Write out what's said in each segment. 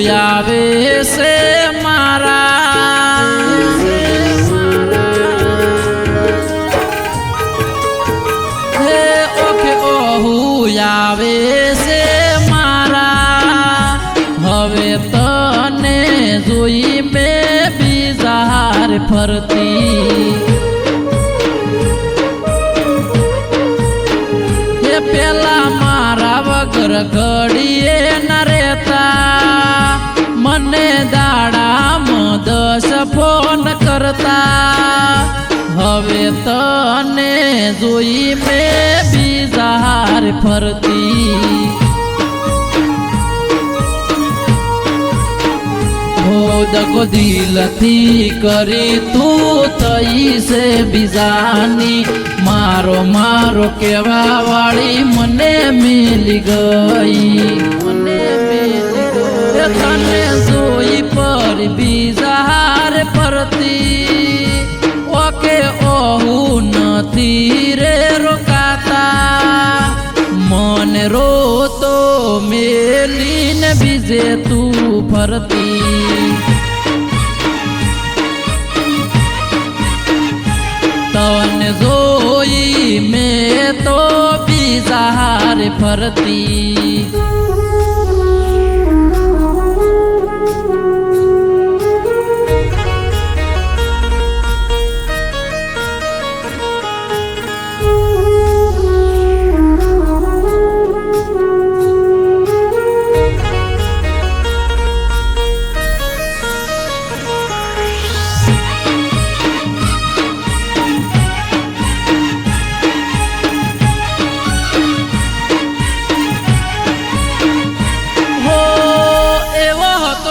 આવે છે મારા હે ઓકે ઓહુ આવે છે મારા હવે તને જોઈ મેં બીજાર ફરતી હે પેલા મારા વગર ઘડીએ ન રહેતા મને દાડામાં 10 ફોન કરતા હવે તને જોઈ મેં બીજાર ફરતી દગો દિલથી કરી તું થઈ છે બીજાની મારો મારો કેવા વાળી મને મિલી ગઈ તને જોઈ પર બીજાર પરતી ઓકે ઓહુ નથી રે રોકાતા મને રોતો મેલીને બીજે તું ફરતી તને જોઈ મેં તો બીજાર ફરતી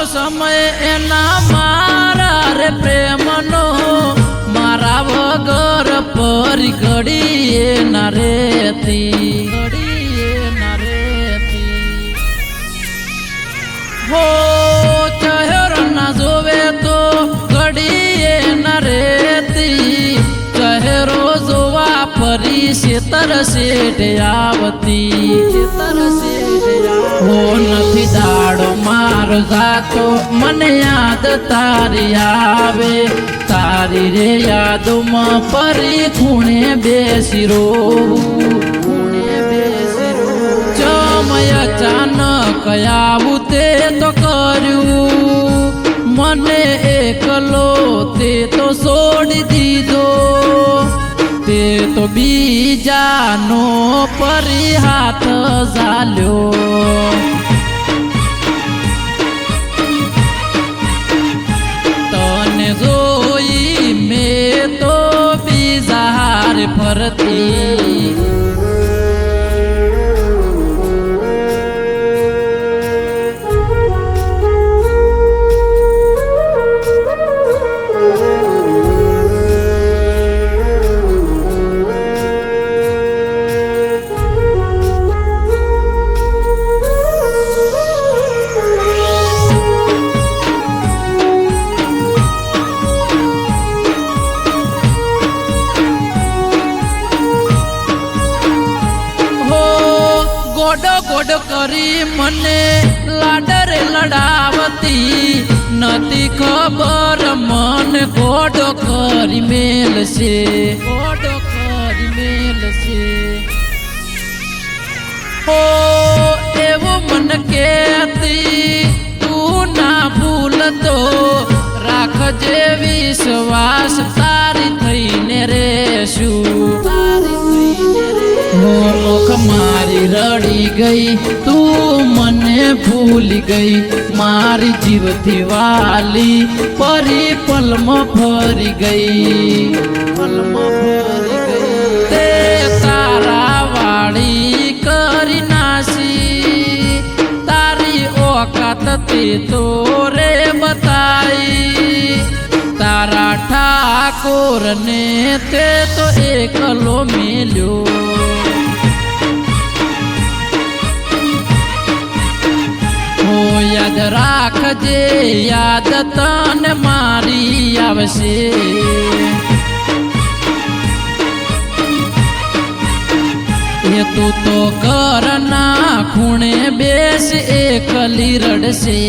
સમય એના મારા રે પ્રેમનો મારા વગર પરી ઘડીએ ના રેતી હો ચહેરો ના જોવે તો ઘડીએ ના રેતી ચહેરો જોવા ફરી શેતર શેઠ આવતી હો નથી દાડો મારો જાતો મને યાદ તારી આવે તારી રે યાદોમાં ફરી ખૂણે બેસી રોવું જમય અચાનક આવું તે તો કર્યું મને એકલો તે તો છોડી દીધો તે તો બીજાનો પરી હાથ ઝાલ્યો તને જોઈ મેં તો બીજાર ફરતી ગોડો કરી મને લાડરે લડાવતી નથી ખબર મને ગોડો કરી મેલશે હો એવું મને કહેતી તું ના ભૂલતો રાખજે વિશ્વાસ તારી થઈને રેશું ઓખ મારી રડી ગઈ તું મને ભૂલી ગઈ મારી જીવથી વાલી પરી પલમાં ફરી ગઈ તે તારા વાળી કરી ના રીતો રે બતાઈ તારા ઠાકોર ને તે તો એકલો મેલ્યો હો યાદ રાખજે યાદ તને મારી આવશે એ તું તો ઘરના ખૂણે બેસ એકલી રડશે